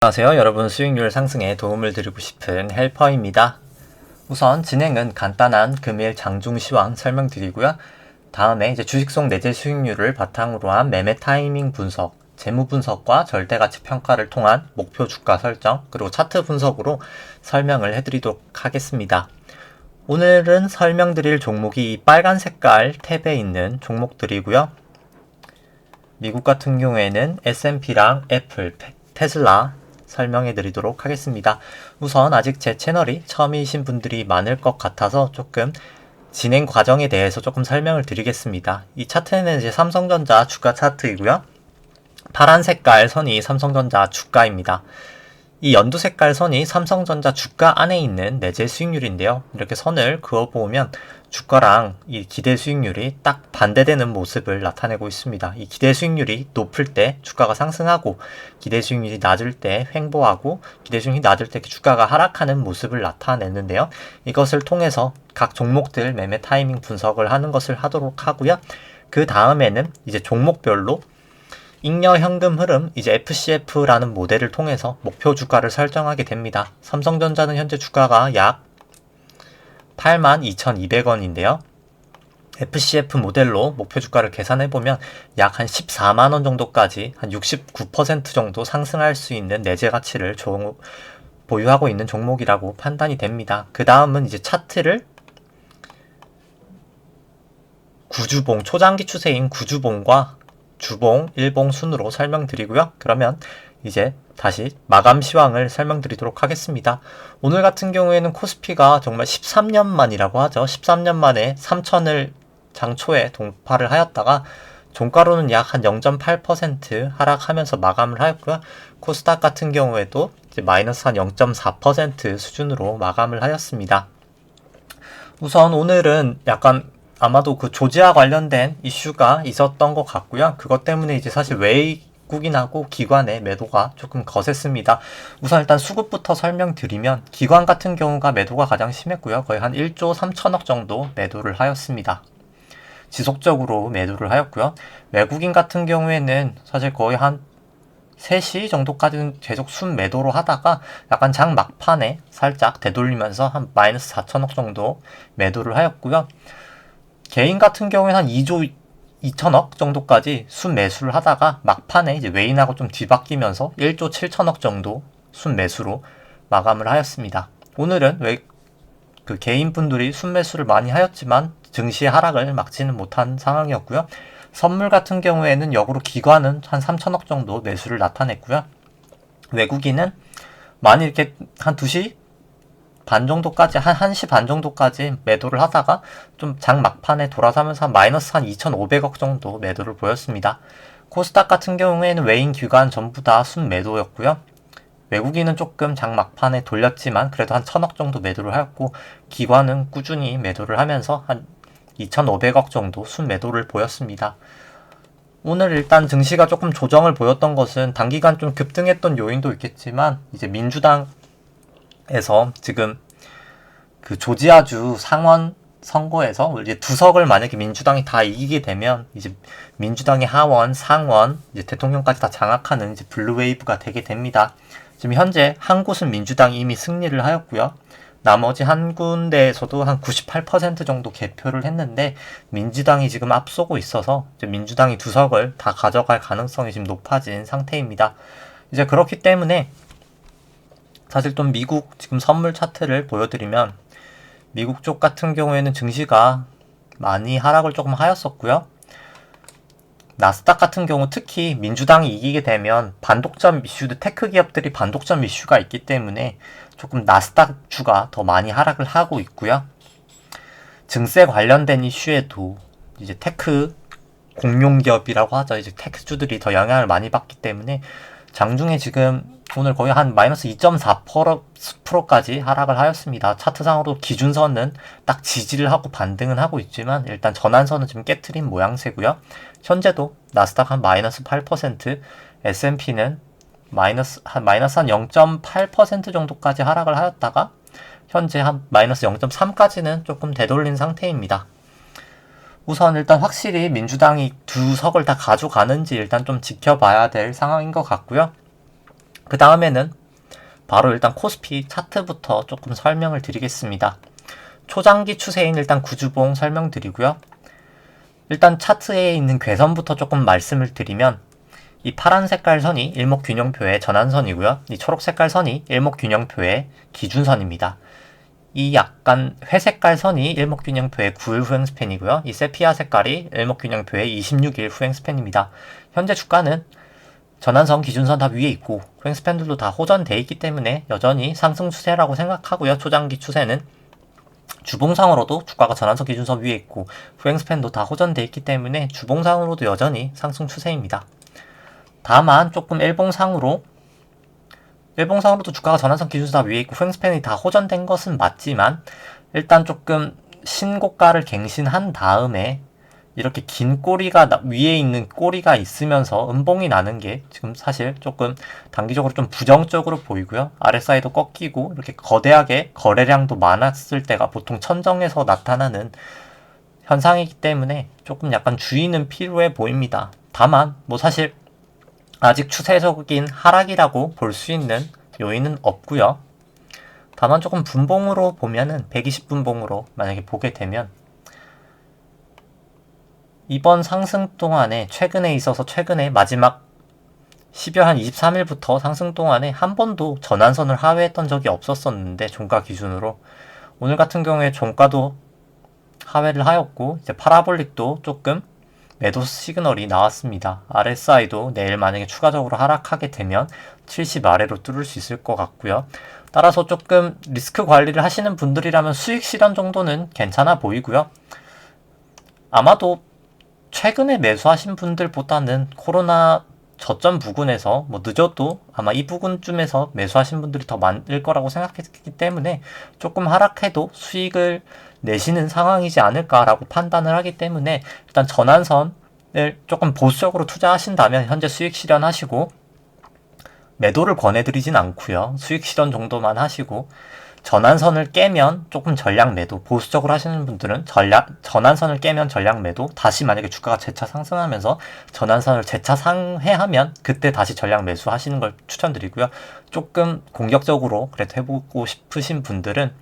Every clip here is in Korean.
안녕하세요. 여러분 수익률 상승에 도움을 드리고 싶은 헬퍼입니다. 우선 진행은 간단한 금일 장중 시황 설명드리고요. 다음에 이제 주식속 내재 수익률을 바탕으로 한 매매 타이밍 분석, 재무 분석과 절대가치 평가를 통한 목표 주가 설정, 그리고 차트 분석으로 설명을 해드리도록 하겠습니다. 오늘은 설명드릴 종목이 이 빨간 색깔 탭에 있는 종목들이고요. 미국 같은 경우에는 S&P랑 애플, 테슬라 설명해 드리도록 하겠습니다. 우선 아직 제 채널이 처음이신 분들이 많을 것 같아서 조금 진행 과정에 대해서 조금 설명을 드리겠습니다. 이 차트는 이제 삼성전자 주가 차트이고요. 파란 색깔 선이 삼성전자 주가입니다. 이 연두 색깔 선이 삼성전자 주가 안에 있는 내재 수익률인데요. 이렇게 선을 그어보면 주가랑 이 기대 수익률이 딱 반대되는 모습을 나타내고 있습니다. 이 기대 수익률이 높을 때 주가가 상승하고 기대 수익률이 낮을 때 횡보하고 기대 수익률이 낮을 때 주가가 하락하는 모습을 나타내는데요. 이것을 통해서 각 종목들 매매 타이밍 분석을 하는 것을 하도록 하고요. 그 다음에는 이제 종목별로 잉여 현금 흐름, 이제 FCF라는 모델을 통해서 목표 주가를 설정하게 됩니다. 삼성전자는 현재 주가가 약 82,200원인데요. FCF 모델로 목표 주가를 계산해보면 약 한 14만원 정도까지 한 69% 정도 상승할 수 있는 내재 가치를 보유하고 있는 종목이라고 판단이 됩니다. 그 다음은 이제 차트를 구주봉, 초장기 추세인 구주봉과 주봉, 일봉 순으로 설명드리고요. 그러면 이제 다시 마감 시황을 설명드리도록 하겠습니다. 오늘 같은 경우에는 코스피가 정말 13년 만이라고 하죠. 13년 만에 3천을 장초에 돌파를 하였다가 종가로는 약 한 0.8% 하락하면서 마감을 하였고요. 코스닥 같은 경우에도 이제 마이너스 한 0.4% 수준으로 마감을 하였습니다. 우선 오늘은 약간 아마도 그 조지아 관련된 이슈가 있었던 것 같고요. 그것 때문에 이제 사실 외국인하고 기관의 매도가 조금 거셌습니다. 우선 일단 수급부터 설명드리면 기관 같은 경우가 매도가 가장 심했고요. 거의 한 1조 3천억 정도 매도를 하였습니다. 지속적으로 매도를 하였고요. 외국인 같은 경우에는 사실 거의 한 3시 정도까지는 계속 순매도로 하다가 약간 장 막판에 살짝 되돌리면서 한 마이너스 4천억 정도 매도를 하였고요. 개인 같은 경우에는 한 2조 2천억 정도까지 순매수를 하다가 막판에 이제 외인하고 좀 뒤바뀌면서 1조 7천억 정도 순매수로 마감을 하였습니다. 오늘은 그 개인분들이 순매수를 많이 하였지만 증시의 하락을 막지는 못한 상황이었고요. 선물 같은 경우에는 역으로 기관은 한 3천억 정도 매수를 나타냈고요. 외국인은 많이 이렇게 한 2시 반 정도까지, 한 1시 반 정도까지 매도를 하다가 좀 장 막판에 돌아서면서 한 마이너스 한 2,500억 정도 매도를 보였습니다. 코스닥 같은 경우에는 외인 기관 전부 다 순매도였고요. 외국인은 조금 장 막판에 돌렸지만 그래도 한 1,000억 정도 매도를 하였고 기관은 꾸준히 매도를 하면서 한 2,500억 정도 순매도를 보였습니다. 오늘 일단 증시가 조금 조정을 보였던 것은 단기간 좀 급등했던 요인도 있겠지만 이제 민주당에서 지금 그 조지아주 상원 선거에서 이제 2석을 만약에 민주당이 다 이기게 되면 이제 민주당의 하원, 상원, 이제 대통령까지 다 장악하는 이제 블루웨이브가 되게 됩니다. 지금 현재 한 곳은 민주당이 이미 승리를 하였고요. 나머지 한 군데에서도 한 98% 정도 개표를 했는데 민주당이 지금 앞서고 있어서 이제 민주당이 2석을 다 가져갈 가능성이 지금 높아진 상태입니다. 이제 그렇기 때문에 사실 좀 미국 지금 선물 차트를 보여드리면 미국 쪽 같은 경우에는 증시가 많이 하락을 조금 하였었고요. 나스닥 같은 경우 특히 민주당이 이기게 되면 반독점 이슈도 테크 기업들이 반독점 이슈가 있기 때문에 조금 나스닥 주가 더 많이 하락을 하고 있고요. 증세 관련된 이슈에도 이제 테크 공룡 기업이라고 하죠. 이제 테크주들이 더 영향을 많이 받기 때문에 장중에 지금 오늘 거의 한 마이너스 2.4%까지 하락을 하였습니다. 차트상으로 기준선은 딱 지지를 하고 반등은 하고 있지만 일단 전환선은 지금 깨트린 모양새고요. 현재도 나스닥 한 마이너스 8%, S&P는 마이너스 한 0.8% 정도까지 하락을 하였다가 현재 한 마이너스 0.3까지는 조금 되돌린 상태입니다. 우선 일단 확실히 민주당이 2석을 다 가져가는지 일단 좀 지켜봐야 될 상황인 것 같고요. 그 다음에는 바로 일단 코스피 차트부터 조금 설명을 드리겠습니다. 초장기 추세인 일단 구주봉 설명드리고요. 일단 차트에 있는 괴선부터 조금 말씀을 드리면 이 파란 색깔 선이 일목균형표의 전환선이고요. 이 초록 색깔 선이 일목균형표의 기준선입니다. 이 약간 회색깔 선이 일목균형표의 9일 후행 스팬이고요. 이 세피아 색깔이 일목균형표의 26일 후행 스팬입니다. 현재 주가는 전환선, 기준선 다 위에 있고 후행 스팬들도 다 호전되어 있기 때문에 여전히 상승 추세라고 생각하고요. 초장기 추세는 주봉상으로도 주가가 전환선, 기준선 위에 있고 후행 스팬도 다 호전되어 있기 때문에 주봉상으로도 여전히 상승 추세입니다. 다만 조금 일봉상으로도 주가가 전환선, 기준선 다 위에 있고 후행 스팬이 다 호전된 것은 맞지만 일단 조금 신고가를 갱신한 다음에 이렇게 긴 꼬리가 위에 있는 꼬리가 있으면서 음봉이 나는 게 지금 사실 조금 단기적으로 좀 부정적으로 보이고요. RSI도 꺾이고 이렇게 거대하게 거래량도 많았을 때가 보통 천정에서 나타나는 현상이기 때문에 조금 약간 주의는 필요해 보입니다. 다만 뭐 사실 아직 추세적인 하락이라고 볼 수 있는 요인은 없고요. 다만 조금 분봉으로 보면은 120분봉으로 만약에 보게 되면 이번 상승 동안에 최근에 마지막 12월 한 23일부터 상승 동안에 한 번도 전환선을 하회했던 적이 없었었는데 종가 기준으로 오늘 같은 경우에 종가도 하회를 하였고 이제 파라볼릭도 조금 매도 시그널이 나왔습니다. RSI도 내일 만약에 추가적으로 하락하게 되면 70 아래로 뚫을 수 있을 것 같고요. 따라서 조금 리스크 관리를 하시는 분들이라면 수익 실현 정도는 괜찮아 보이고요. 아마도 최근에 매수하신 분들보다는 코로나 저점 부근에서 뭐 늦어도 아마 이 부근쯤에서 매수하신 분들이 더 많을 거라고 생각했기 때문에 조금 하락해도 수익을 내시는 상황이지 않을까라고 판단을 하기 때문에 일단 전환선을 조금 보수적으로 투자하신다면 현재 수익 실현하시고 매도를 권해드리진 않고요. 수익 실현 정도만 하시고 전환선을 깨면 조금 전략 매도, 보수적으로 하시는 분들은 전환선을 깨면 전략 매도, 다시 만약에 주가가 재차 상승하면서 전환선을 재차 상회하면 그때 다시 전략 매수 하시는 걸 추천드리고요. 조금 공격적으로 그래도 해보고 싶으신 분들은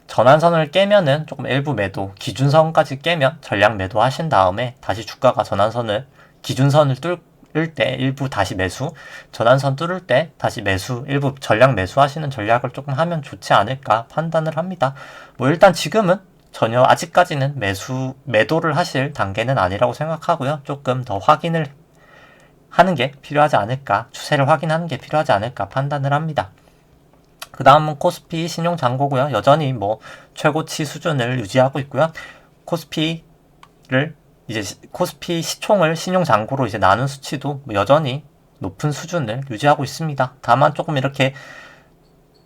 전환선을 깨면은 조금 일부 매도, 기준선까지 깨면 전략 매도 하신 다음에 다시 주가가 기준선을 뚫을 때 일부 다시 매수, 전환선 뚫을 때 다시 매수, 일부 전략 매수하시는 전략을 조금 하면 좋지 않을까 판단을 합니다. 뭐 일단 지금은 전혀 아직까지는 매도를 하실 단계는 아니라고 생각하고요. 조금 더 확인을 하는 게 필요하지 않을까, 추세를 확인하는 게 필요하지 않을까 판단을 합니다. 그 다음은 코스피 신용 잔고고요. 여전히 뭐 최고치 수준을 유지하고 있고요. 코스피 시총을 신용 잔고로 이제 나눈 수치도 여전히 높은 수준을 유지하고 있습니다. 다만 조금 이렇게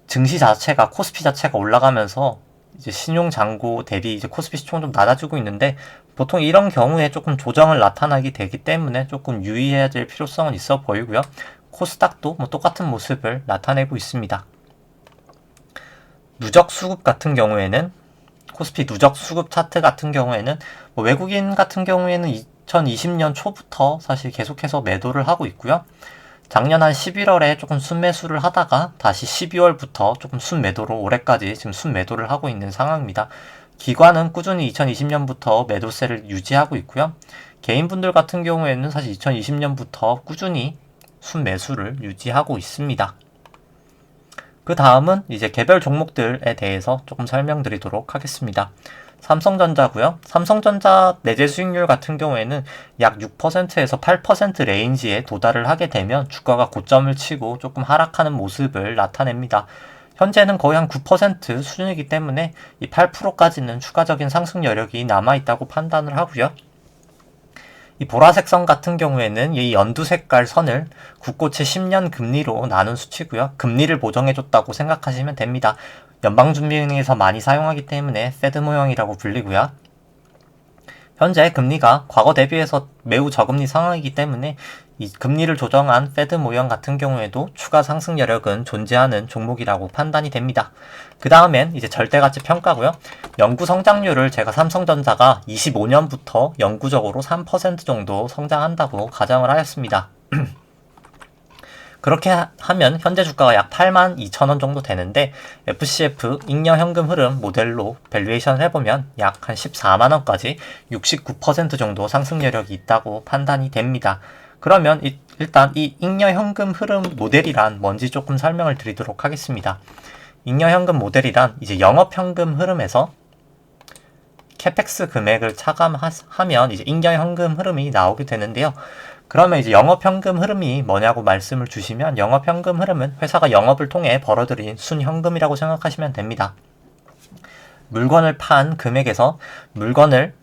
코스피 자체가 올라가면서 이제 신용 잔고 대비 이제 코스피 시총은 좀 낮아지고 있는데 보통 이런 경우에 조금 조정을 나타나게 되기 때문에 조금 유의해야 될 필요성은 있어 보이고요. 코스닥도 뭐 똑같은 모습을 나타내고 있습니다. 누적 수급 같은 경우에는 코스피 누적 수급 차트 같은 경우에는 뭐 외국인 같은 경우에는 2020년 초부터 사실 계속해서 매도를 하고 있고요. 작년 한 11월에 조금 순매수를 하다가 다시 12월부터 조금 순매도로 올해까지 지금 순매도를 하고 있는 상황입니다. 기관은 꾸준히 2020년부터 매도세를 유지하고 있고요. 개인분들 같은 경우에는 사실 2020년부터 꾸준히 순매수를 유지하고 있습니다. 그 다음은 이제 개별 종목들에 대해서 조금 설명드리도록 하겠습니다. 삼성전자고요. 삼성전자 내재 수익률 같은 경우에는 약 6%에서 8% 레인지에 도달을 하게 되면 주가가 고점을 치고 조금 하락하는 모습을 나타냅니다. 현재는 거의 한 9% 수준이기 때문에 이 8%까지는 추가적인 상승 여력이 남아있다고 판단을 하고요. 이 보라색 선 같은 경우에는 이 연두 색깔 선을 국고채 10년 금리로 나눈 수치고요. 금리를 보정해줬다고 생각하시면 됩니다. 연방준비은행에서 많이 사용하기 때문에 페드 모형이라고 불리고요. 현재 금리가 과거 대비해서 매우 저금리 상황이기 때문에 이 금리를 조정한 페드 모형 같은 경우에도 추가 상승 여력은 존재하는 종목이라고 판단이 됩니다. 그 다음엔 이제 절대가치 평가고요. 연구 성장률을 제가 삼성전자가 25년부터 영구적으로 3% 정도 성장한다고 가정을 하였습니다. 그렇게 하면 현재 주가가 약 82,000원 정도 되는데 FCF 잉여 현금 흐름 모델로 밸류에이션을 해보면 약 한 14만원까지 69% 정도 상승 여력이 있다고 판단이 됩니다. 그러면 일단 이 잉여 현금 흐름 모델이란 뭔지 조금 설명을 드리도록 하겠습니다. 잉여 현금 모델이란 이제 영업 현금 흐름에서 캐펙스 금액을 차감하면 이제 잉여 현금 흐름이 나오게 되는데요. 그러면 이제 영업 현금 흐름이 뭐냐고 말씀을 주시면 영업 현금 흐름은 회사가 영업을 통해 벌어들인 순현금이라고 생각하시면 됩니다. 물건을 판 금액에서 물건을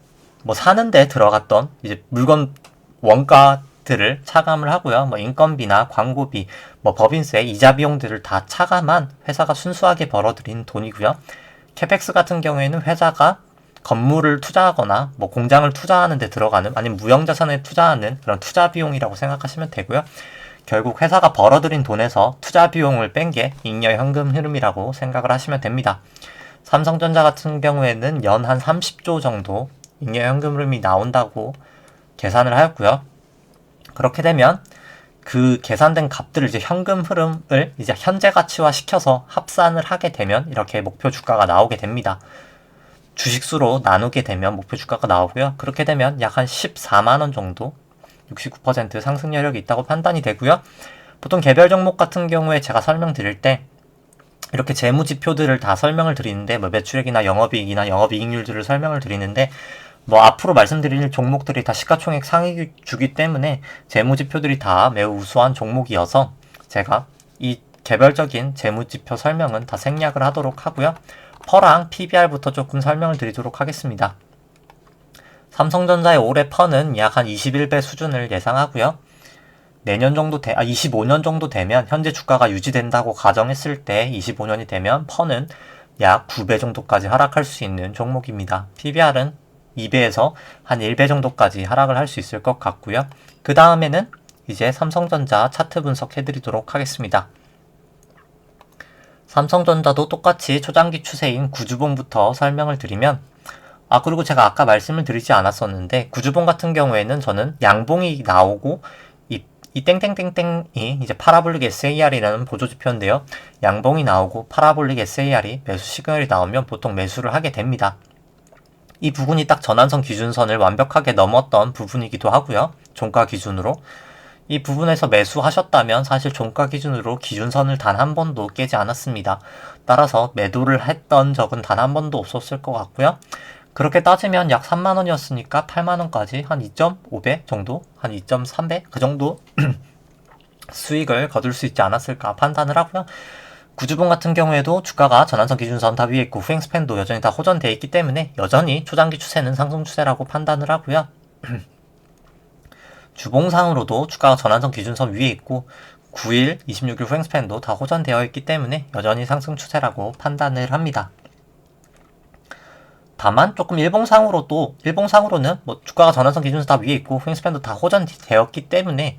뭐 사는데 들어갔던 이제 물건 원가들을 차감을 하고요. 뭐 인건비나 광고비, 뭐 법인세, 이자 비용들을 다 차감한 회사가 순수하게 벌어들인 돈이고요. 캐펙스 같은 경우에는 회사가 건물을 투자하거나 뭐 공장을 투자하는 데 들어가는 아니면 무형자산에 투자하는 그런 투자 비용이라고 생각하시면 되고요. 결국 회사가 벌어들인 돈에서 투자 비용을 뺀 게 잉여 현금 흐름이라고 생각을 하시면 됩니다. 삼성전자 같은 경우에는 연 한 30조 정도 잉여 현금 흐름이 나온다고 계산을 하였고요. 그렇게 되면 그 계산된 값들을 이제 현금 흐름을 이제 현재 가치화 시켜서 합산을 하게 되면 이렇게 목표 주가가 나오게 됩니다. 주식수로 나누게 되면 목표 주가가 나오고요. 그렇게 되면 약 한 14만원 정도 69% 상승 여력이 있다고 판단이 되고요. 보통 개별 종목 같은 경우에 제가 설명드릴 때 이렇게 재무지표들을 다 설명을 드리는데 뭐 매출액이나 영업이익이나 영업이익률들을 설명을 드리는데 뭐 앞으로 말씀드릴 종목들이 다 시가총액 상위주기 때문에 재무지표들이 다 매우 우수한 종목이어서 제가 이 개별적인 재무지표 설명은 다 생략을 하도록 하고요. 퍼랑 PBR부터 조금 설명을 드리도록 하겠습니다. 삼성전자의 올해 퍼는 약 한 21배 수준을 예상하고요. 내년 정도 25년 정도 되면 현재 주가가 유지된다고 가정했을 때 25년이 되면 퍼는 약 9배 정도까지 하락할 수 있는 종목입니다. PBR은 2배에서 한 1배 정도까지 하락을 할 수 있을 것 같고요. 그 다음에는 이제 삼성전자 차트 분석해 드리도록 하겠습니다. 삼성전자도 똑같이 초장기 추세인 구주봉부터 설명을 드리면 그리고 제가 아까 말씀을 드리지 않았었는데 구주봉 같은 경우에는 저는 양봉이 나오고 이 땡땡땡땡이 이제 파라볼릭 SAR이라는 보조지표인데요. 양봉이 나오고 파라볼릭 SAR이 매수 시그널이 나오면 보통 매수를 하게 됩니다. 이 부분이 딱 전환선 기준선을 완벽하게 넘었던 부분이기도 하고요. 종가 기준으로. 이 부분에서 매수하셨다면 사실 종가 기준으로 기준선을 단 한 번도 깨지 않았습니다. 따라서 매도를 했던 적은 단 한 번도 없었을 것 같고요. 그렇게 따지면 약 3만원이었으니까 8만원까지 한 2.5배 정도? 한 2.3배? 그 정도 수익을 거둘 수 있지 않았을까 판단을 하고요. 구주봉 같은 경우에도 주가가 전환선 기준선 다 위에 있고 후행 스팬도 여전히 다 호전되어 있기 때문에 여전히 초장기 추세는 상승 추세라고 판단을 하고요. 주봉상으로도 주가가 전환선 기준선 위에 있고 9일, 26일 후행 스팬도 다 호전되어 있기 때문에 여전히 상승 추세라고 판단을 합니다. 다만 조금 일봉상으로는 뭐 주가가 전환선 기준선 다 위에 있고 후행 스팬도 다 호전되었기 때문에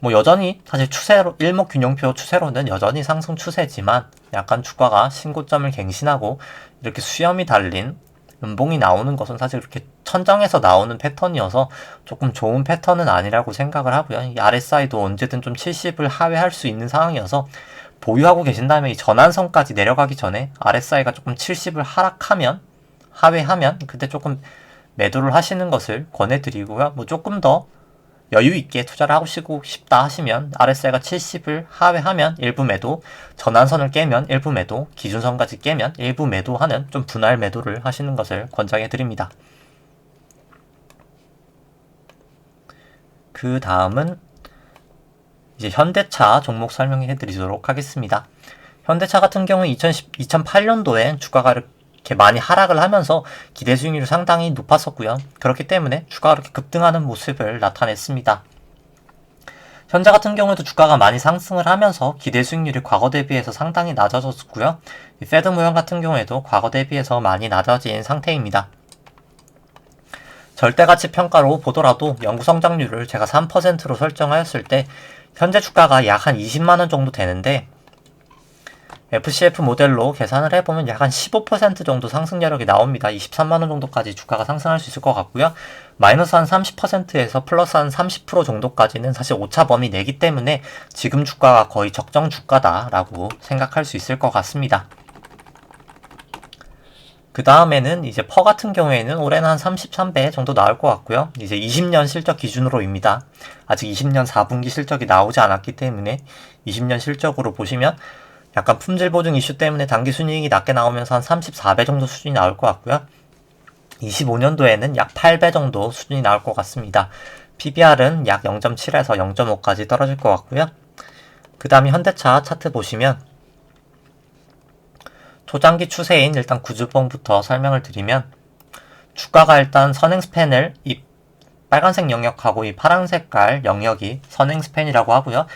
뭐 여전히 사실 추세로 일목균형표 추세로는 여전히 상승 추세지만 약간 주가가 신고점을 갱신하고 이렇게 수염이 달린 음봉이 나오는 것은 사실 그렇게 천정에서 나오는 패턴이어서 조금 좋은 패턴은 아니라고 생각을 하고요. 이 RSI도 언제든 좀 70을 하회할 수 있는 상황이어서 보유하고 계신 다음에 이 전환선까지 내려가기 전에 RSI가 조금 70을 하회하면 그때 조금 매도를 하시는 것을 권해드리고요. 뭐 조금 더 여유있게 투자를 하시고 싶다 하시면 RSI가 70을 하회하면 일부 매도, 전환선을 깨면 일부 매도, 기준선까지 깨면 일부 매도하는 좀 분할 매도를 하시는 것을 권장해 드립니다. 그 다음은 이제 현대차 종목 설명해 드리도록 하겠습니다. 현대차 같은 경우는 2008년도에 주가가 이렇게 많이 하락을 하면서 기대 수익률이 상당히 높았었고요. 그렇기 때문에 주가가 이렇게 급등하는 모습을 나타냈습니다. 현재 같은 경우에도 주가가 많이 상승을 하면서 기대 수익률이 과거 대비해서 상당히 낮아졌고요. 페드 모형 같은 경우에도 과거 대비해서 많이 낮아진 상태입니다. 절대가치 평가로 보더라도 연구성장률을 제가 3%로 설정하였을 때 현재 주가가 약 한 20만원 정도 되는데 FCF 모델로 계산을 해보면 약 한 15% 정도 상승 여력이 나옵니다. 23만원 정도까지 주가가 상승할 수 있을 것 같고요. 마이너스 한 30%에서 플러스 한 30% 정도까지는 사실 오차 범위 내기 때문에 지금 주가가 거의 적정 주가다라고 생각할 수 있을 것 같습니다. 그 다음에는 이제 퍼 같은 경우에는 올해는 한 33배 정도 나올 것 같고요. 이제 20년 실적 기준으로입니다. 아직 20년 4분기 실적이 나오지 않았기 때문에 20년 실적으로 보시면 약간 품질 보증 이슈 때문에 단기 순이익이 낮게 나오면서 한 34배 정도 수준이 나올 것 같고요. 25년도에는 약 8배 정도 수준이 나올 것 같습니다. PBR은 약 0.7에서 0.5까지 떨어질 것 같고요. 그 다음에 현대차 차트 보시면 초장기 추세인 일단 구주봉부터 설명을 드리면 주가가 일단 선행 스팬을 이 빨간색 영역하고 이 파란 색깔 영역이 선행 스팬이라고 하고요.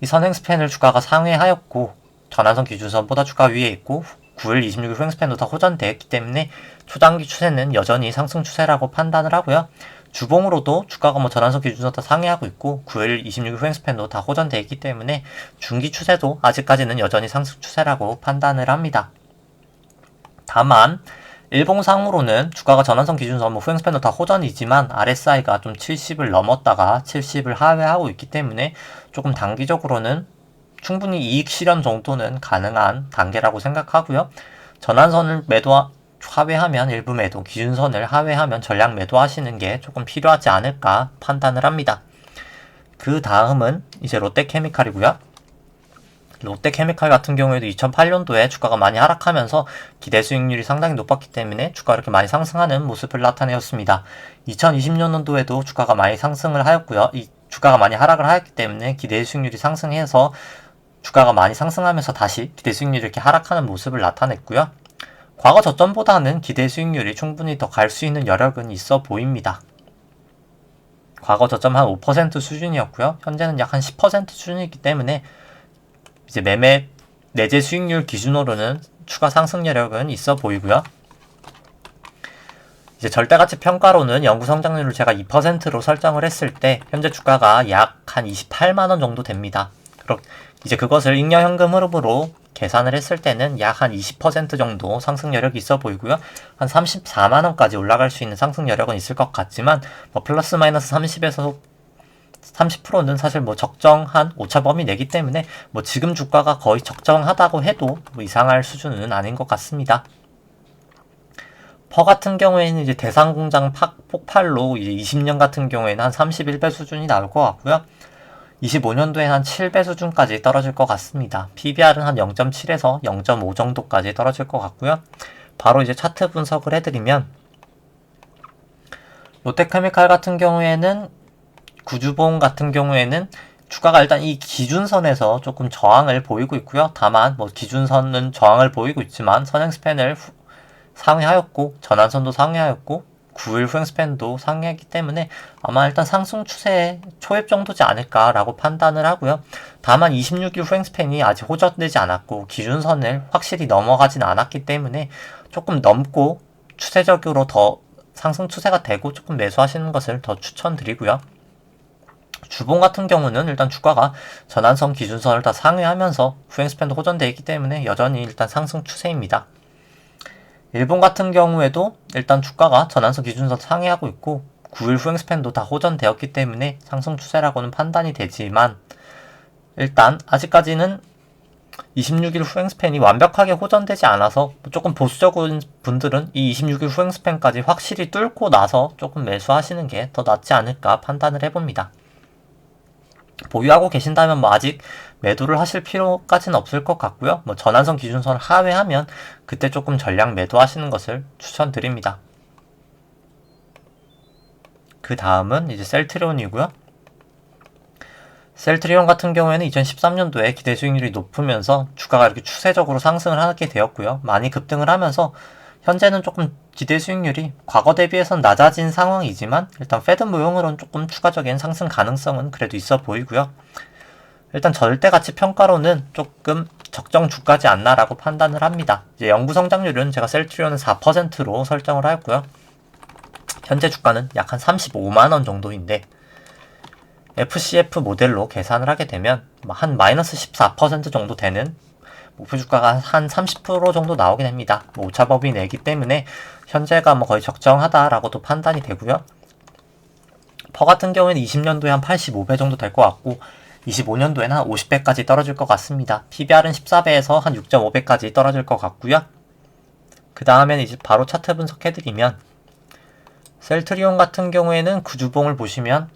이 선행 스팬을 주가가 상회하였고 전환선 기준선보다 주가 위에 있고 9일 26일 후행 스팬도 다 호전되었기 때문에 초장기 추세는 여전히 상승 추세라고 판단을 하고요. 주봉으로도 주가가 전환선 기준선 다 상회하고 있고 9일 26일 후행 스팬도 다 호전되어 있기 때문에 중기 추세도 아직까지는 여전히 상승 추세라고 판단을 합니다. 다만 일봉상으로는 주가가 전환선 기준선 후행 스팬도 다 호전이지만 RSI가 좀 70을 넘었다가 70을 하회하고 있기 때문에 조금 단기적으로는 충분히 이익 실현 정도는 가능한 단계라고 생각하고요. 전환선을 하회하면 일부 매도, 기준선을 하회하면 전량 매도하시는 게 조금 필요하지 않을까 판단을 합니다. 그 다음은 이제 롯데케미칼이고요. 롯데케미칼 같은 경우에도 2008년도에 주가가 많이 하락하면서 기대 수익률이 상당히 높았기 때문에 주가가 이렇게 많이 상승하는 모습을 나타내었습니다. 2020년도에도 주가가 많이 상승을 하였고요. 이 주가가 많이 하락을 하였기 때문에 기대 수익률이 상승해서 주가가 많이 상승하면서 다시 기대 수익률이 이렇게 하락하는 모습을 나타냈고요. 과거 저점보다는 기대 수익률이 충분히 더 갈 수 있는 여력은 있어 보입니다. 과거 저점 한 5% 수준이었고요. 현재는 약 한 10% 수준이기 때문에 이제 매매 내재 수익률 기준으로는 추가 상승 여력은 있어 보이고요. 이제 절대가치 평가로는 연구 성장률을 제가 2%로 설정을 했을 때 현재 주가가 약 한 28만원 정도 됩니다. 이제 그것을 잉여 현금 흐름으로 계산을 했을 때는 약 한 20% 정도 상승 여력이 있어 보이고요. 한 34만원까지 올라갈 수 있는 상승 여력은 있을 것 같지만 플러스 마이너스 30에서 30%는 사실 적정한 오차 범위 내기 때문에 지금 주가가 거의 적정하다고 해도 이상할 수준은 아닌 것 같습니다. 퍼 같은 경우에는 이제 대상공장 폭발로 이제 20년 같은 경우에는 한 31배 수준이 나올 것 같고요. 25년도에 한 7배 수준까지 떨어질 것 같습니다. PBR은 한 0.7에서 0.5 정도까지 떨어질 것 같고요. 바로 이제 차트 분석을 해드리면 롯데케미칼 같은 경우에는 구주봉 같은 경우에는 주가가 일단 이 기준선에서 조금 저항을 보이고 있고요. 다만 기준선은 저항을 보이고 있지만 선행 스팬을 상회하였고 전환선도 상회하였고 9일 후행 스팬도 상회했기 때문에 아마 일단 상승 추세의 초입 정도지 않을까라고 판단을 하고요. 다만 26일 후행 스팬이 아직 호전되지 않았고 기준선을 확실히 넘어가진 않았기 때문에 조금 넘고 추세적으로 더 상승 추세가 되고 조금 매수하시는 것을 더 추천드리고요. 주봉 같은 경우는 일단 주가가 전환선 기준선을 다 상회하면서 후행 스팬도 호전되어 있기 때문에 여전히 일단 상승 추세입니다. 일본 같은 경우에도 일단 주가가 전환선 기준선 상회하고 있고 9일 후행 스팬도 다 호전되었기 때문에 상승 추세라고는 판단이 되지만 일단 아직까지는 26일 후행 스팬이 완벽하게 호전되지 않아서 조금 보수적인 분들은 이 26일 후행 스팬까지 확실히 뚫고 나서 조금 매수하시는 게 더 낫지 않을까 판단을 해봅니다. 보유하고 계신다면 아직 매도를 하실 필요까지는 없을 것 같고요. 전환선 기준선을 하회하면 그때 조금 전량 매도하시는 것을 추천드립니다. 그 다음은 이제 셀트리온이고요. 셀트리온 같은 경우에는 2013년도에 기대 수익률이 높으면서 주가가 이렇게 추세적으로 상승을 하게 되었고요. 많이 급등을 하면서 현재는 조금 기대 수익률이 과거 대비해서는 낮아진 상황이지만 일단 페드 모형으로는 조금 추가적인 상승 가능성은 그래도 있어 보이고요. 일단 절대가치 평가로는 조금 적정 주가지 않나라고 판단을 합니다. 이제 연구 성장률은 제가 셀트리온은 4%로 설정을 하였고요. 현재 주가는 약 한 35만원 정도인데 FCF 모델로 계산을 하게 되면 한 마이너스 14% 정도 되는 목표 주가가 한 30% 정도 나오게 됩니다. 뭐 오차범위 내기 때문에 현재가 뭐 거의 적정하다라고도 판단이 되고요. 퍼 같은 경우에는 20년도에 한 85배 정도 될 것 같고 25년도에는 한 50배까지 떨어질 것 같습니다. PBR은 14배에서 한 6.5배까지 떨어질 것 같고요. 그 다음에는 이제 바로 차트 분석해드리면 셀트리온 같은 경우에는 구주봉을 보시면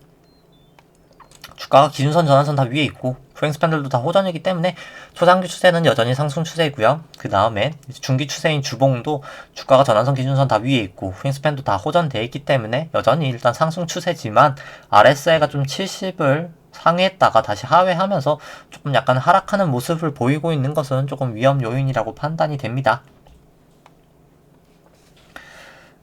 주가가 기준선, 전환선 다 위에 있고 후행스팬들도 다 호전이기 때문에 초장기 추세는 여전히 상승 추세이고요. 그 다음에 중기 추세인 주봉도 주가가 전환선, 기준선 다 위에 있고 후행스팬도 다 호전되어 있기 때문에 여전히 일단 상승 추세지만 RSI가 좀 70을 상회했다가 다시 하회하면서 조금 약간 하락하는 모습을 보이고 있는 것은 조금 위험 요인이라고 판단이 됩니다.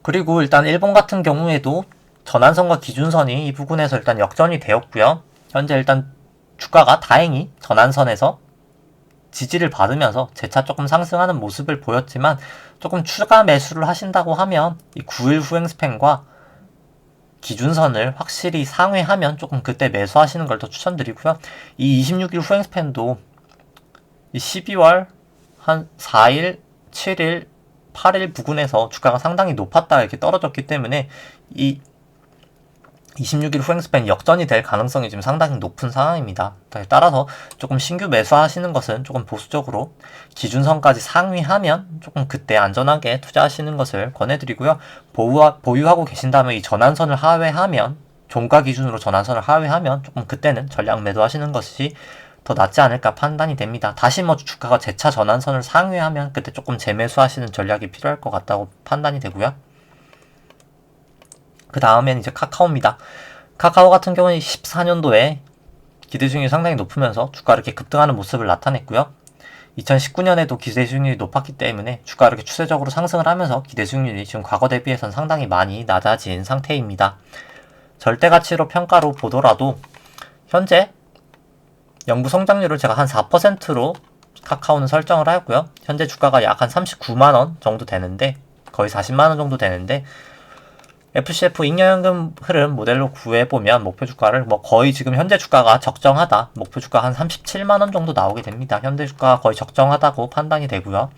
그리고 일단 일본 같은 경우에도 전환선과 기준선이 이 부분에서 일단 역전이 되었고요. 현재 일단 주가가 다행히 전환선에서 지지를 받으면서 재차 조금 상승하는 모습을 보였지만 조금 추가 매수를 하신다고 하면 이 9일 후행 스팬과 기준선을 확실히 상회하면 조금 그때 매수하시는 걸 더 추천드리고요. 이 26일 후행 스팬도 이 12월 한 4일, 7일, 8일 부근에서 주가가 상당히 높았다가 이렇게 떨어졌기 때문에 이 26일 후행스팬 역전이 될 가능성이 지금 상당히 높은 상황입니다. 따라서 조금 신규 매수하시는 것은 조금 보수적으로 기준선까지 상위하면 조금 그때 안전하게 투자하시는 것을 권해드리고요. 보유하고 계신다면 이 전환선을 하회하면 종가 기준으로 전환선을 하회하면 조금 그때는 전량 매도하시는 것이 더 낫지 않을까 판단이 됩니다. 다시 뭐 주가가 재차 전환선을 상회하면 그때 조금 재매수하시는 전략이 필요할 것 같다고 판단이 되고요. 그 다음엔 이제 카카오입니다. 카카오 같은 경우는 14년도에 기대 수익률이 상당히 높으면서 주가가 이렇게 급등하는 모습을 나타냈고요. 2019년에도 기대 수익률이 높았기 때문에 주가가 이렇게 추세적으로 상승을 하면서 기대 수익률이 지금 과거 대비해서는 상당히 많이 낮아진 상태입니다. 절대가치로 평가로 보더라도 현재 영구 성장률을 제가 한 4%로 카카오는 설정을 하였고요. 현재 주가가 약 한 39만원 정도 되는데 거의 40만원 정도 되는데 FCF 잉여연금 흐름 모델로 구해보면 목표 주가를 뭐 거의 지금 현재 주가가 적정하다, 목표 주가 한 37만원 정도 나오게 됩니다. 현재 주가가 거의 적정하다고 판단이 되고요.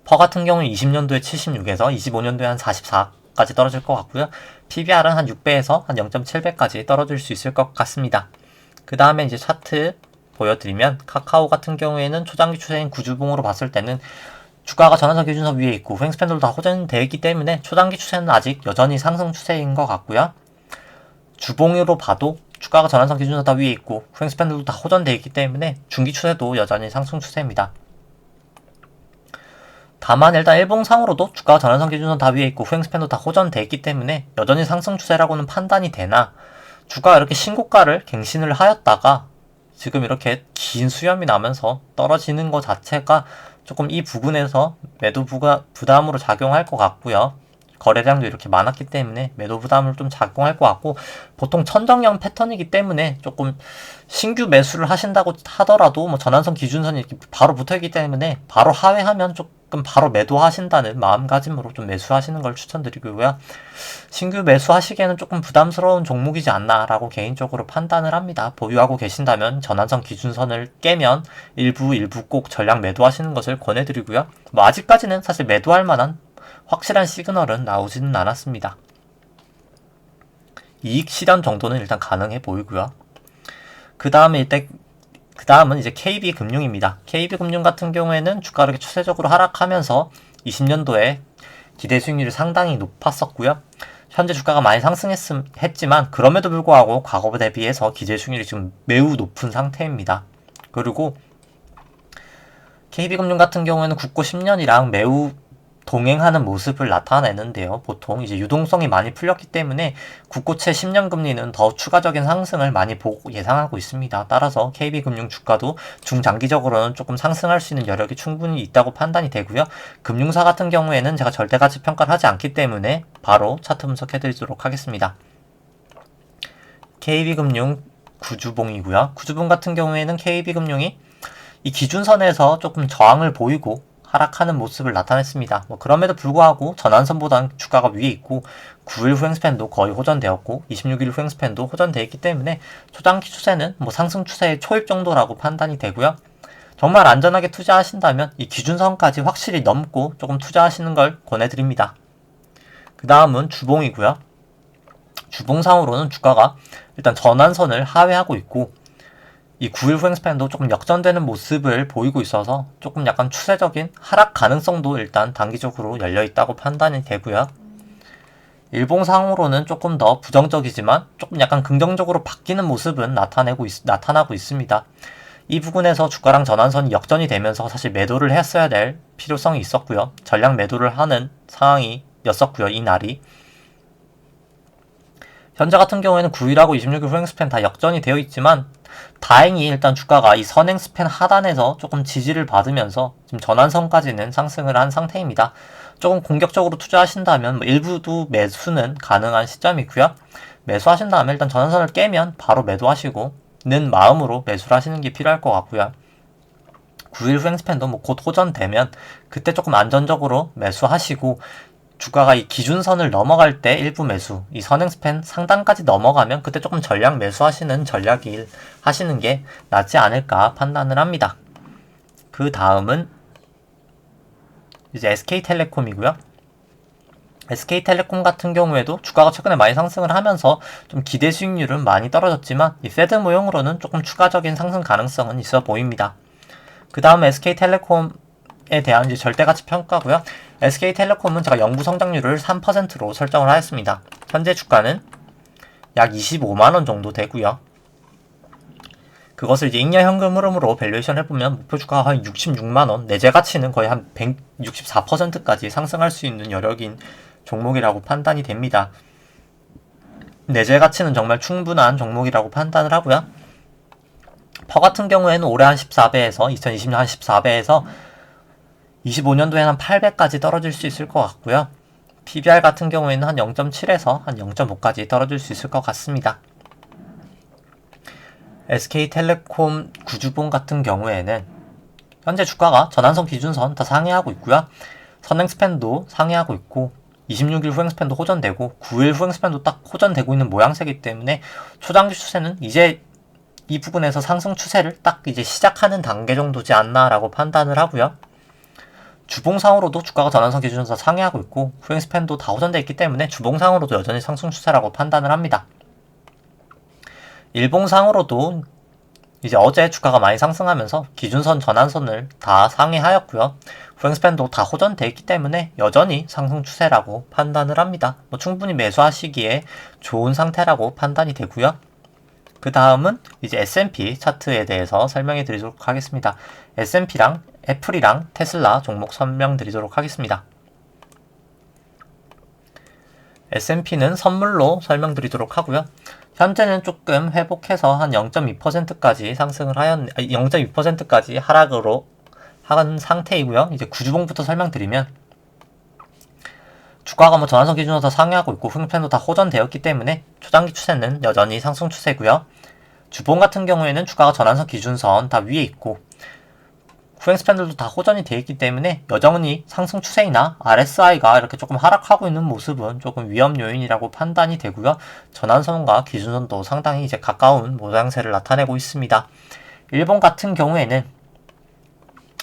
퍼 같은 경우는 20년도에 76에서 25년도에 한 44까지 떨어질 것 같고요. PBR은 한 6배에서 한 0.7배까지 떨어질 수 있을 것 같습니다. 그 다음에 이제 차트 보여드리면 카카오 같은 경우에는 초장기 추세인 구주봉으로 봤을 때는 주가가 전환선 기준선 위에 있고 후행스팬들도 다 호전되어 있기 때문에 초단기 추세는 아직 여전히 상승 추세인 것 같고요. 주봉으로 봐도 주가가 전환선 기준선 다 위에 있고 후행스팬들도 다 호전되어 있기 때문에 중기 추세도 여전히 상승 추세입니다. 다만 일단 일봉상으로도 주가가 전환선 기준선 다 위에 있고 후행스팬도 다 호전되어 있기 때문에 여전히 상승 추세라고는 판단이 되나 주가가 이렇게 신고가를 갱신을 하였다가 지금 이렇게 긴 수렴이 나면서 떨어지는 것 자체가 조금 이 부분에서 매도 부담으로 작용할 것 같고요. 거래량도 이렇게 많았기 때문에 매도 부담을 좀 작용할 것 같고 보통 천정형 패턴이기 때문에 조금 신규 매수를 하신다고 하더라도 뭐 전환선 기준선이 이렇게 바로 붙어있기 때문에 바로 하회하면 조금 바로 매도하신다는 마음가짐으로 좀 매수하시는 걸 추천드리고요. 신규 매수하시기에는 조금 부담스러운 종목이지 않나라고 개인적으로 판단을 합니다. 보유하고 계신다면 전환선 기준선을 깨면 일부 꼭 전량 매도하시는 것을 권해드리고요. 뭐 아직까지는 사실 매도할 만한 확실한 시그널은 나오지는 않았습니다. 이익 실현 정도는 일단 가능해 보이고요. 그 다음은 이제 KB금융입니다. KB금융 같은 경우에는 주가가 이렇게 추세적으로 하락하면서 20년도에 기대 수익률이 상당히 높았었고요. 현재 주가가 많이 상승했지만 그럼에도 불구하고 과거 대비해서 기대 수익률이 지금 매우 높은 상태입니다. 그리고 KB금융 같은 경우에는 국고 10년이랑 매우 동행하는 모습을 나타내는데요. 보통 이제 유동성이 많이 풀렸기 때문에 국고채 10년 금리는 더 추가적인 상승을 많이 예상하고 있습니다. 따라서 KB금융 주가도 중장기적으로는 조금 상승할 수 있는 여력이 충분히 있다고 판단이 되고요. 금융사 같은 경우에는 제가 절대가치 평가를 하지 않기 때문에 바로 차트 분석해드리도록 하겠습니다. KB금융 구주봉이고요. 구주봉 같은 경우에는 KB금융이 이 기준선에서 조금 저항을 보이고 하락하는 모습을 나타냈습니다. 뭐 그럼에도 불구하고 전환선보다는 주가가 위에 있고 9일 후행스팬도 거의 호전되었고 26일 후행스팬도 호전되어 있기 때문에 초장기 추세는 뭐 상승 추세의 초입 정도라고 판단이 되고요. 정말 안전하게 투자하신다면 이 기준선까지 확실히 넘고 조금 투자하시는 걸 권해드립니다. 그 다음은 주봉이고요. 주봉상으로는 주가가 일단 전환선을 하회하고 있고 이 9일 후행 스팬도 조금 역전되는 모습을 보이고 있어서 조금 약간 추세적인 하락 가능성도 일단 단기적으로 열려있다고 판단이 되고요. 일봉상으로는 조금 더 부정적이지만 조금 약간 긍정적으로 바뀌는 모습은 나타나고 있습니다. 이 부분에서 주가랑 전환선이 역전이 되면서 사실 매도를 했어야 될 필요성이 있었고요. 전량 매도를 하는 상황이었었고요. 이 날이. 현재 같은 경우에는 9일하고 26일 후행 스팬 다 역전이 되어 있지만 다행히 일단 주가가 이 선행 스팬 하단에서 조금 지지를 받으면서 지금 전환선까지는 상승을 한 상태입니다. 조금 공격적으로 투자하신다면 일부도 매수는 가능한 시점이고요. 매수하신다면 일단 전환선을 깨면 바로 매도하시고 는 마음으로 매수를 하시는 게 필요할 것 같고요. 9일 후행 스팬도 뭐 곧 호전되면 그때 조금 안전적으로 매수하시고 주가가 이 기준선을 넘어갈 때 일부 매수, 이 선행 스팬 상단까지 넘어가면 그때 조금 전량 매수하시는 전략을 하시는 게 낫지 않을까 판단을 합니다. 그 다음은 이제 SK텔레콤이고요. SK텔레콤 같은 경우에도 주가가 최근에 많이 상승을 하면서 좀 기대 수익률은 많이 떨어졌지만 이 페드 모형으로는 조금 추가적인 상승 가능성은 있어 보입니다. 그 다음 SK텔레콤에 대한 이제 절대가치 평가고요. SK텔레콤은 제가 영구 성장률을 3%로 설정을 하였습니다. 현재 주가는 약 25만원 정도 되고요. 그것을 이제 잉여 현금 흐름으로 밸류에이션 해보면 목표 주가가 한 66만원, 내재 가치는 거의 한 164%까지 상승할 수 있는 여력인 종목이라고 판단이 됩니다. 내재 가치는 정말 충분한 종목이라고 판단을 하고요. 퍼 같은 경우에는 올해 한 14배에서 2020년 한 14배에서 25년도에는 한 8배까지 떨어질 수 있을 것 같고요. PBR 같은 경우에는 한 0.7에서 한 0.5까지 떨어질 수 있을 것 같습니다. SK텔레콤 구주봉 같은 경우에는 현재 주가가 전환선 기준선 다 상회하고 있고요. 선행 스팬도 상회하고 있고 26일 후행 스팬도 호전되고 9일 후행 스팬도 딱 호전되고 있는 모양새이기 때문에 초장기 추세는 이제 이 부분에서 상승 추세를 딱 이제 시작하는 단계 정도지 않나라고 판단을 하고요. 주봉상으로도 주가가 전환선 기준선 상회하고 있고 후행 스팬도 다 호전되어 있기 때문에 주봉상으로도 여전히 상승 추세라고 판단을 합니다. 일봉상으로도 이제 어제 주가가 많이 상승하면서 기준선 전환선을 다 상회하였고요. 후행 스팬도 다 호전되어 있기 때문에 여전히 상승 추세라고 판단을 합니다. 충분히 매수하시기에 좋은 상태라고 판단이 되고요. 그 다음은 이제 S&P 차트에 대해서 설명해 드리도록 하겠습니다. S&P랑 애플이랑 테슬라 종목 설명드리도록 하겠습니다. S&P는 선물로 설명드리도록 하고요. 현재는 조금 회복해서 한 0.2%까지 상승을 0.2%까지 하락으로 한 상태이고요. 이제 구주봉부터 설명드리면 주가가 전환선 기준으로 상회하고 있고 후행팬도 다 호전되었기 때문에 초장기 추세는 여전히 상승 추세고요. 주봉 같은 경우에는 주가가 전환선 기준선 다 위에 있고 후행 스팬들도 다 호전이 되어 있기 때문에 여전히 상승 추세이나 RSI가 이렇게 조금 하락하고 있는 모습은 조금 위험 요인이라고 판단이 되고요. 전환선과 기준선도 상당히 이제 가까운 모양새를 나타내고 있습니다. 일본 같은 경우에는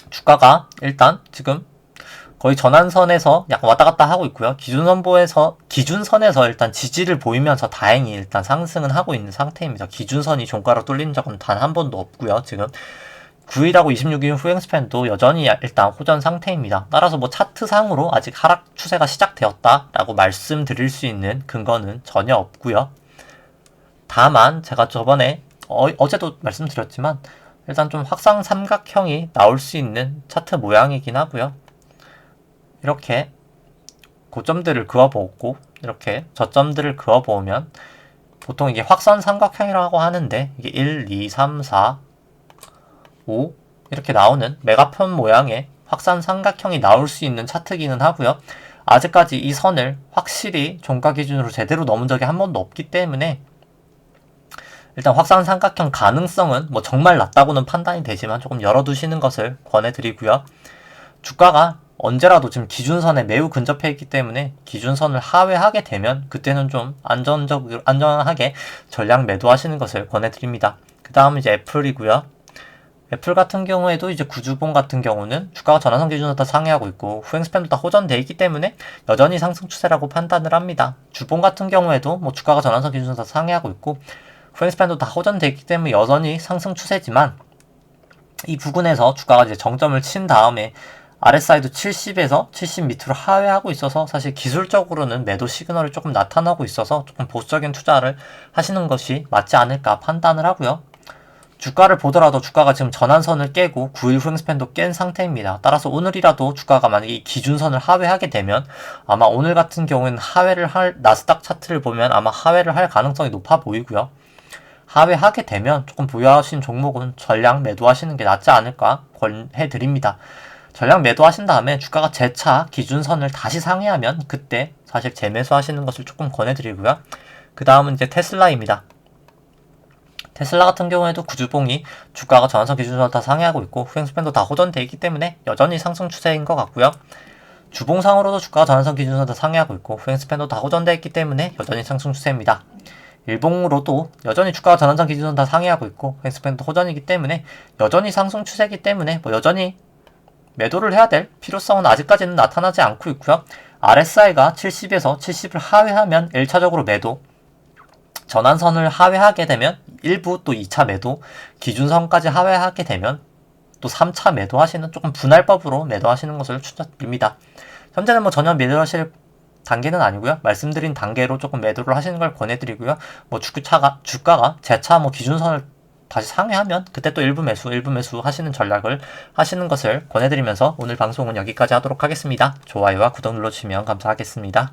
주가가 일단 거의 전환선에서 약간 왔다 갔다 하고 있고요. 기준선에서 일단 지지를 보이면서 다행히 일단 상승은 하고 있는 상태입니다. 기준선이 종가로 뚫린 적은 단 한 번도 없고요. 지금 9일하고 26일 후행 스팬도 여전히 일단 호전 상태입니다. 따라서 차트상으로 아직 하락 추세가 시작되었다라고 말씀드릴 수 있는 근거는 전혀 없고요. 다만 제가 저번에 어제도 말씀드렸지만 일단 좀 확상 삼각형이 나올 수 있는 차트 모양이긴 하고요. 이렇게 고점들을 그어보고 이렇게 저점들을 그어보면 보통 이게 확선 삼각형이라고 하는데 이게 1, 2, 3, 4, 5 이렇게 나오는 메가폰 모양의 확산 삼각형이 나올 수 있는 차트기는 하고요. 아직까지 이 선을 확실히 종가 기준으로 제대로 넘은 적이 한 번도 없기 때문에 일단 확산 삼각형 가능성은 정말 낮다고는 판단이 되지만 조금 열어두시는 것을 권해드리고요. 주가가 언제라도 지금 기준선에 매우 근접해 있기 때문에 기준선을 하회하게 되면 그때는 좀 안전하게 전량 매도하시는 것을 권해드립니다. 그 다음은 이제 애플이고요. 애플 같은 경우에도 이제 구주봉 같은 경우는 주가가 전환선 기준으로 다 상회하고 있고 후행 스팬도 다 호전돼 있기 때문에 여전히 상승 추세라고 판단을 합니다. 주봉 같은 경우에도 뭐 주가가 전환선 기준으로 다 상회하고 있고 후행 스팬도 다 호전돼 있기 때문에 여전히 상승 추세지만 이 부근에서 주가가 이제 정점을 친 다음에 RSI도 70에서 70 밑으로 하회하고 있어서 사실 기술적으로는 매도 시그널이 조금 나타나고 있어서 조금 보수적인 투자를 하시는 것이 맞지 않을까 판단을 하고요. 주가를 보더라도 주가가 지금 전환선을 깨고 9일 후행 스팬도 깬 상태입니다. 따라서 오늘이라도 주가가 만약에 이 기준선을 하회하게 되면 아마 오늘 같은 경우에는 하회를 할 나스닥 차트를 보면 아마 하회를 할 가능성이 높아 보이고요. 하회하게 되면 조금 보유하신 종목은 전량 매도하시는 게 낫지 않을까 권해드립니다. 전량 매도하신 다음에 주가가 재차 기준선을 다시 상회하면 그때 사실 재매수하시는 것을 조금 권해드리고요. 그 다음은 이제 테슬라입니다. 테슬라 같은 경우에도 구주봉이 주가가 전환선 기준선을 다 상회하고 있고 후행 스팬도 다 호전되어 있기 때문에 여전히 상승 추세인 것 같고요. 주봉상으로도 주가가 전환선 기준선을 다 상회하고 있고 후행 스팬도 다 호전되어 있기 때문에 여전히 상승 추세입니다. 일봉으로도 여전히 주가가 전환선 기준선 다 상회하고 있고 후행 스팬도 호전이기 때문에 여전히 상승 추세이기 때문에 여전히 매도를 해야 될 필요성은 아직까지는 나타나지 않고 있고요. RSI가 70에서 70을 하회하면 1차적으로 매도, 전환선을 하회하게 되면 일부 또 2차 매도, 기준선까지 하회하게 되면 또 3차 매도하시는 조금 분할법으로 매도하시는 것을 추천드립니다. 현재는 뭐 전혀 매도하실 단계는 아니고요. 말씀드린 단계로 조금 매도를 하시는 걸 권해드리고요. 뭐 주가가 재차 뭐 기준선을 다시 상회하면 그때 또 일부 매수 하시는 전략을 하시는 것을 권해드리면서 오늘 방송은 여기까지 하도록 하겠습니다. 좋아요와 구독 눌러주시면 감사하겠습니다.